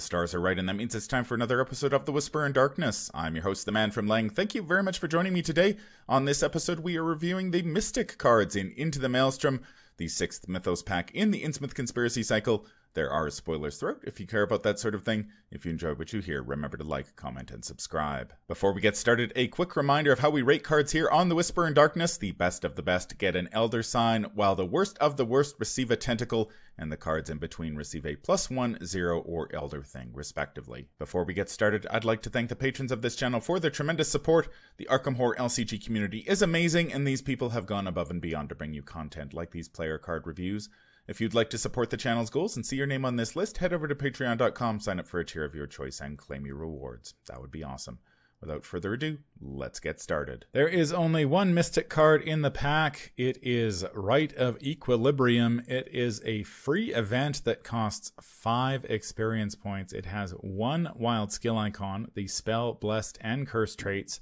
The stars are right, and that means it's time for another episode of The Whisper in Darkness. I'm your host, the Man from Lang. Thank you very much for joining me today. On this episode, we are reviewing the Mystic cards in Into the Maelstrom, the 6th Mythos pack in the Innsmouth Conspiracy Cycle. There are spoilers throughout if you care about that sort of thing. If you enjoy what you hear, remember to like, comment, and subscribe. Before we get started, a quick reminder of how we rate cards here on The Whisper in Darkness. The best of the best get an Elder Sign, while the worst of the worst receive a Tentacle, and the cards in between receive a +1, 0, or Elder Thing, respectively. Before we get started, I'd like to thank the patrons of this channel for their tremendous support. The Arkham Horror LCG community is amazing, and these people have gone above and beyond to bring you content like these player card reviews. If you'd like to support the channel's goals and see your name on this list, head over to patreon.com, sign up for a tier of your choice, and claim your rewards. That would be awesome. Without further ado, let's get started. There is only one Mystic card in the pack. It is Rite of Equilibrium. It is a free event that costs 5 experience points. It has 1 wild skill icon, the spell, blessed, and curse traits.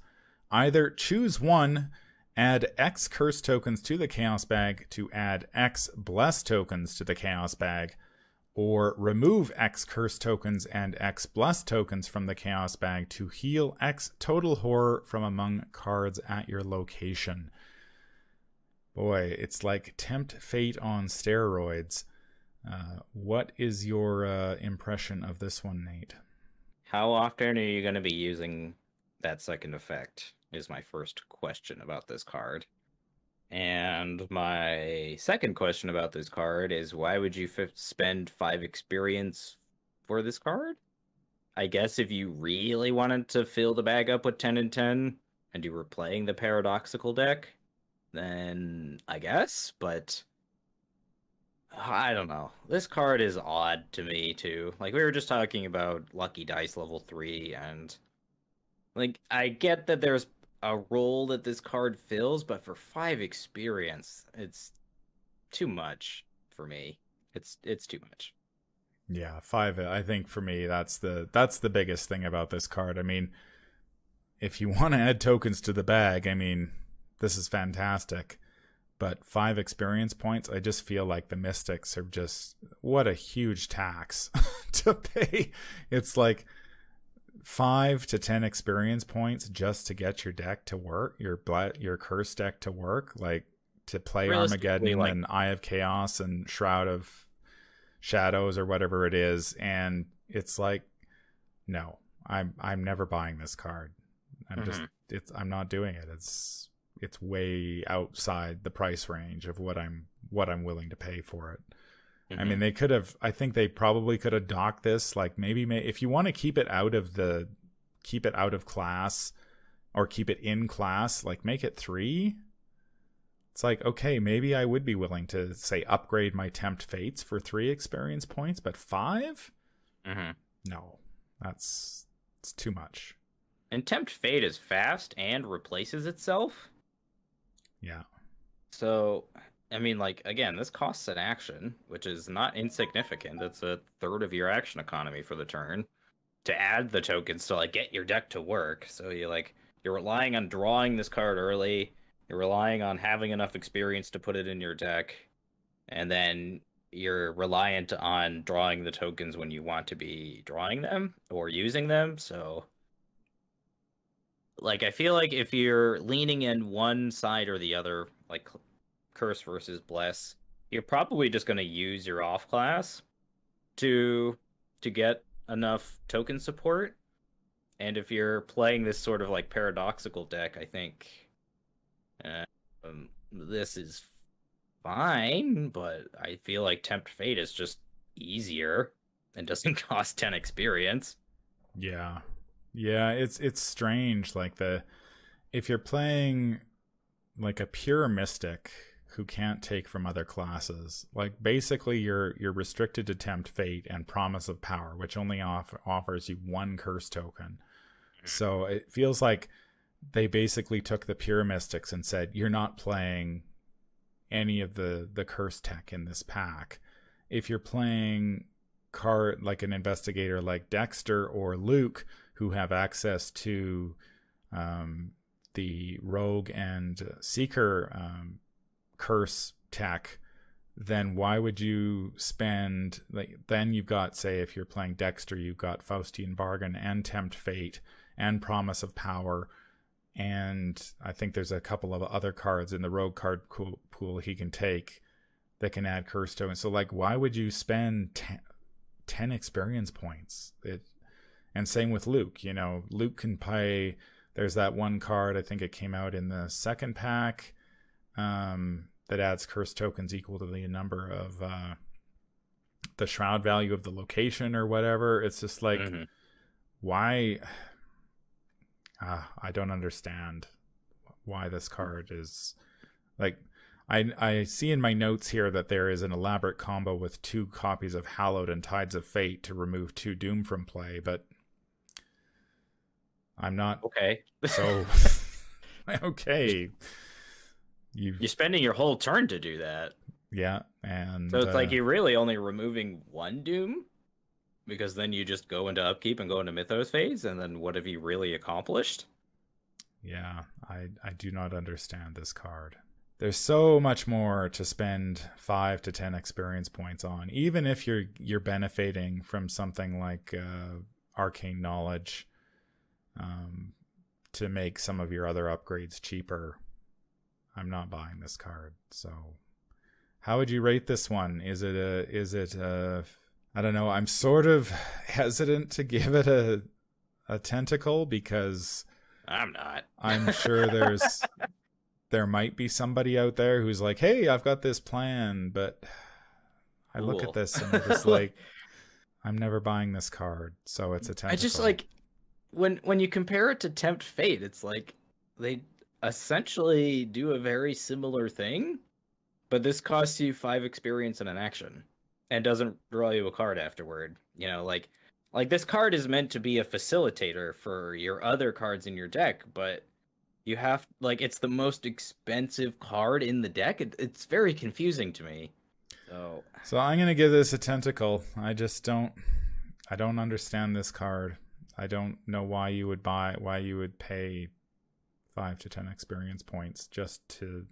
Either choose one, add X curse tokens to the Chaos Bag to add X bless tokens to the Chaos Bag, or remove X curse tokens and X bless tokens from the Chaos Bag to heal X total horror from among cards at your location. Boy, it's like Tempt Fate on steroids. What is your impression of this one, Nate? How often are you going to be using that second effect? Is my first question about this card. And my second question about this card is, why would you spend 5 experience for this card? I guess if you really wanted to fill the bag up with 10 and 10 and you were playing the paradoxical deck, then I guess, but I don't know. This card is odd to me too. Like, we were just talking about Lucky Dice level 3, and like, I get that there's a role that this card fills, but for 5 experience, it's too much for me. It's too much. Yeah, 5. I think for me, that's the biggest thing about this card. I mean, if you want to add tokens to the bag, I mean, this is fantastic. But 5 experience points, I just feel like the Mystics are just, what a huge tax to pay. It's like 5 to 10 experience points just to get your deck to work, your curse deck to work, like to play Armageddon and Eye of Chaos and Shroud of Shadows or whatever it is. And it's like, no, I'm never buying this card. I'm not doing it. It's way outside the price range of what I'm willing to pay for it. I mean, they could have, I think they probably could have docked this, like maybe if you want to keep it out of class or keep it in class, like make it 3. It's like, okay, maybe I would be willing to say upgrade my Tempt Fates for 3 experience points, but 5? No, it's too much. And Tempt Fate is fast and replaces itself. Yeah. So, I mean, like, again, this costs an action, which is not insignificant. It's a third of your action economy for the turn to add the tokens to, like, get your deck to work. So you're relying on drawing this card early. You're relying on having enough experience to put it in your deck. And then you're reliant on drawing the tokens when you want to be drawing them or using them. So, like, I feel like if you're leaning in one side or the other, like Curse versus Bless, you're probably just going to use your off class to get enough token support. And if you're playing this sort of like paradoxical deck, I think this is fine, but I feel like Tempt Fate is just easier and doesn't cost 10 experience. Yeah, it's strange. Like, if you're playing like a pure Mystic who can't take from other classes, like basically you're restricted to Tempt Fate and Promise of Power, which only offers you 1 curse token. So it feels like they basically took the pure Mystics and said, you're not playing any of the curse tech in this pack. If you're playing card like an investigator like Dexter or Luke, who have access to the Rogue and Seeker curse tech, then why would you spend, like, then you've got, say, if you're playing Dexter, you've got Faustian Bargain and Tempt Fate and Promise of Power, and I think there's a couple of other cards in the rogue card pool he can take that can add curse tokens. So, like, why would you spend 10 experience points? And same with Luke. You know, Luke can pay, there's that one card, I think it came out in the second pack, that adds curse tokens equal to the number of the shroud value of the location or whatever. It's just like, why? I don't understand why this card is like. I see in my notes here that there is an elaborate combo with 2 copies of Hallowed and Tides of Fate to remove 2 Doom from play, but I'm not okay. So okay. You're spending your whole turn to do that. Yeah, and so it's like you're really only removing 1 Doom, because then you just go into upkeep and go into Mythos phase, and then what have you really accomplished? Yeah, I do not understand this card. There's so much more to spend 5 to 10 experience points on, even if you're benefiting from something like Arcane Knowledge, to make some of your other upgrades cheaper. I'm not buying this card. So how would you rate this one? Is it I don't know. I'm sort of hesitant to give it a tentacle, because I'm not. I'm sure there might be somebody out there who's like, hey, I've got this plan, but I look at this and I'm just like, I'm never buying this card, so it's a tentacle. I just like, when you compare it to Tempt Fate, it's like they essentially do a very similar thing, but this costs you 5 experience and an action and doesn't draw you a card afterward. You know, like this card is meant to be a facilitator for your other cards in your deck, but you have, like, it's the most expensive card in the deck. It's very confusing to me. So I'm going to give this a tentacle. I don't understand this card. I don't know why you would pay 5 to 10 experience points just to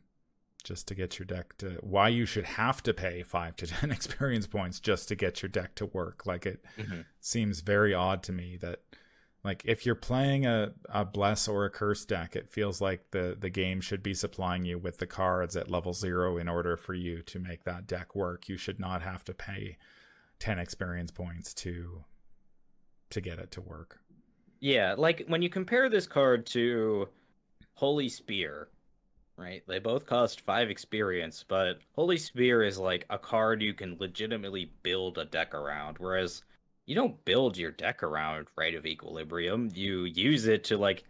get your deck to, why you should have to pay 5 to 10 experience points just to get your deck to work. Like, it seems very odd to me that, like, if you're playing a Bless or a Curse deck, it feels like the game should be supplying you with the cards at level 0 in order for you to make that deck work. You should not have to pay 10 experience points to get it to work. Yeah, like, when you compare this card to Holy Spear, right? They both cost 5 experience, but Holy Spear is like a card you can legitimately build a deck around, whereas you don't build your deck around Rite of Equilibrium. You use it to, like,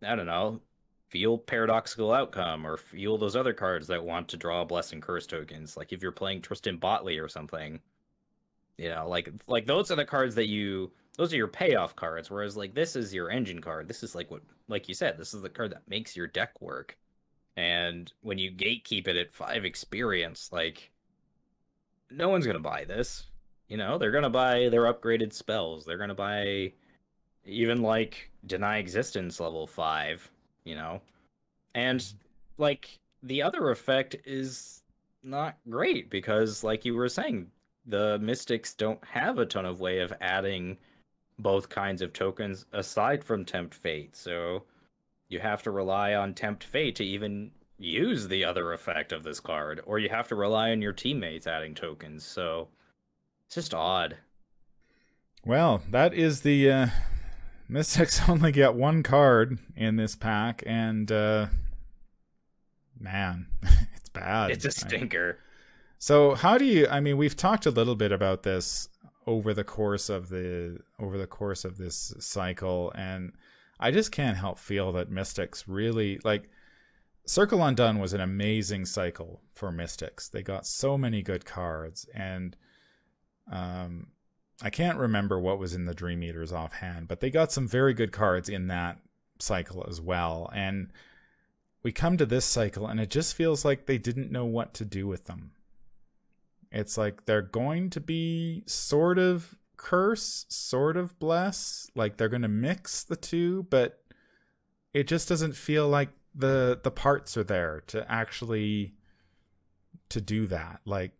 I don't know, fuel Paradoxical Outcome or fuel those other cards that want to draw Blessing Curse tokens. Like, if you're playing Tristan Botley or something, you know, like those are the cards that those are your payoff cards. Whereas, like, this is your engine card. This is like you said, this is the card that makes your deck work. And when you gatekeep it at 5 experience, like, no one's gonna buy this. You know, they're going to buy their upgraded spells. They're going to buy even, like, Deny Existence level 5, you know? And, like, the other effect is not great because, like you were saying, the Mystics don't have a ton of way of adding both kinds of tokens aside from Tempt Fate. So you have to rely on Tempt Fate to even use the other effect of this card, or you have to rely on your teammates adding tokens. So it's just odd. Well, that is the Mystics only get 1 card in this pack, and man, it's bad. It's a stinker. So how do you, I mean, we've talked a little bit about this over the course of this cycle, and I just can't help feel that Mystics really, like, Circle Undone was an amazing cycle for Mystics. They got so many good cards, and I can't remember what was in the Dream Eaters offhand, but they got some very good cards in that cycle as well. And we come to this cycle, and it just feels like they didn't know what to do with them. It's like they're going to be sort of curse, sort of bless, like they're going to mix the two, but it just doesn't feel like the parts are there to actually to do that. Like,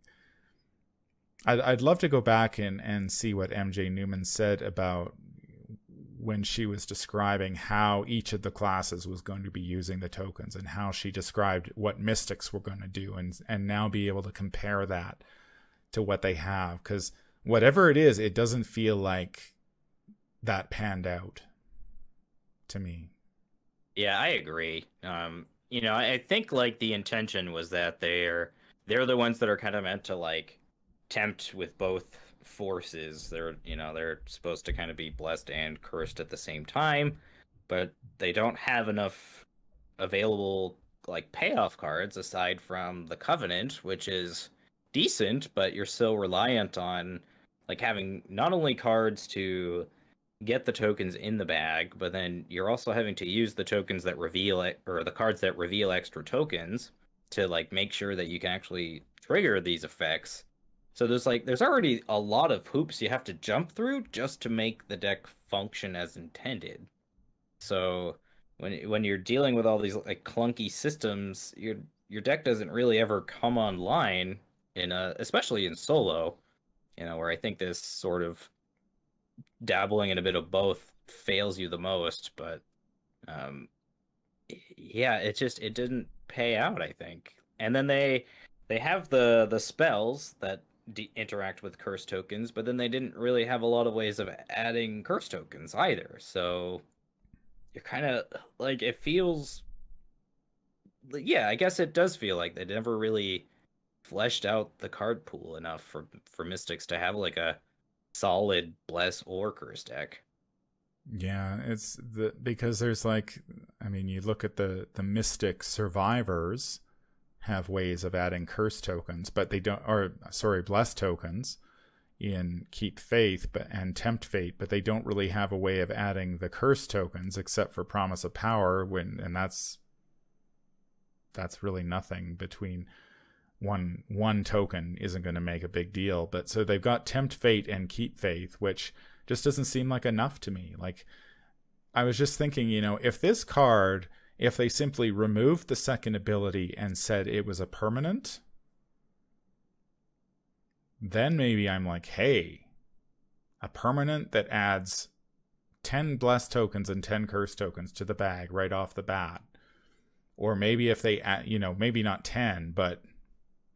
I'd love to go back and see what MJ Newman said about when she was describing how each of the classes was going to be using the tokens, and how she described what mystics were going to do, and now be able to compare that to what they have. Because whatever it is, it doesn't feel like that panned out to me. Yeah, I agree. I think like the intention was that they're the ones that are kind of meant to like tempt with both forces. They're supposed to kind of be blessed and cursed at the same time, but they don't have enough available like payoff cards aside from the Covenant, which is decent, but you're still reliant on like having not only cards to get the tokens in the bag, but then you're also having to use the tokens that reveal it, or the cards that reveal extra tokens, to like make sure that you can actually trigger these effects. So there's already a lot of hoops you have to jump through just to make the deck function as intended. So when you're dealing with all these like clunky systems, your deck doesn't really ever come online especially in solo, where I think this sort of dabbling in a bit of both fails you the most. But yeah, it didn't pay out, I think. And then they have the spells that interact with curse tokens, but then they didn't really have a lot of ways of adding curse tokens either. So you're kind of like, it feels, yeah, I guess it does feel like they never really fleshed out the card pool enough for Mystics to have like a solid bless or curse deck. Yeah, because there's like, I mean, you look at the Mystic survivors have ways of adding curse tokens, but they don't, or sorry, bless tokens in Keep Faith and Tempt Fate, but they don't really have a way of adding the curse tokens except for Promise of Power, and that's really nothing. Between one token isn't going to make a big deal. But so they've got Tempt Fate and Keep Faith, which just doesn't seem like enough to me. Like, I was just thinking, if this card, if they simply removed the second ability and said it was a permanent, then maybe I'm like, hey, a permanent that adds 10 bless tokens and 10 curse tokens to the bag right off the bat. Or maybe if they add, maybe not 10, but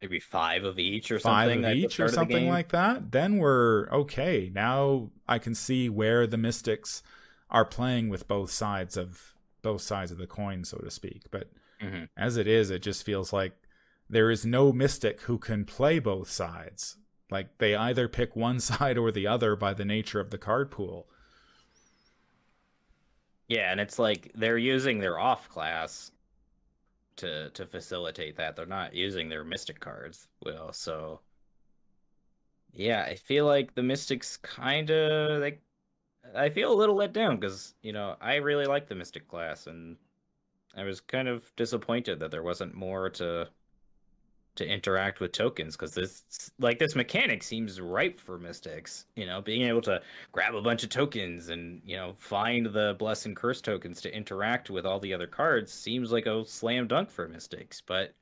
maybe 5 of each or 5 something. 5 of each or something like that. Then we're okay. Now I can see where the Mystics are playing with both sides of the coin, so to speak. But as it is, it just feels like there is no Mystic who can play both sides. Like, they either pick one side or the other by the nature of the card pool. Yeah, and it's like they're using their off class to facilitate that. They're not using their Mystic cards well. So yeah, I feel like the Mystics kind of like, I feel a little let down because I really like the Mystic class, and I was kind of disappointed that there wasn't more to interact with tokens, because this mechanic seems ripe for Mystics. Being able to grab a bunch of tokens and find the bless and curse tokens to interact with all the other cards seems like a slam dunk for Mystics. But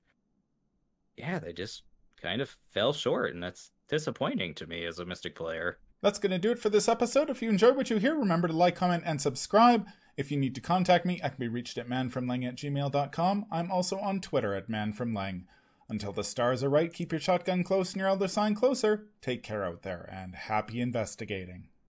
yeah, they just kind of fell short, and that's disappointing to me as a Mystic player. That's going to do it for this episode. If you enjoyed what you hear, remember to like, comment, and subscribe. If you need to contact me, I can be reached at manfromlang@gmail.com. I'm also on Twitter at manfromlang. Until the stars are right, keep your shotgun close and your elder sign closer. Take care out there, and happy investigating.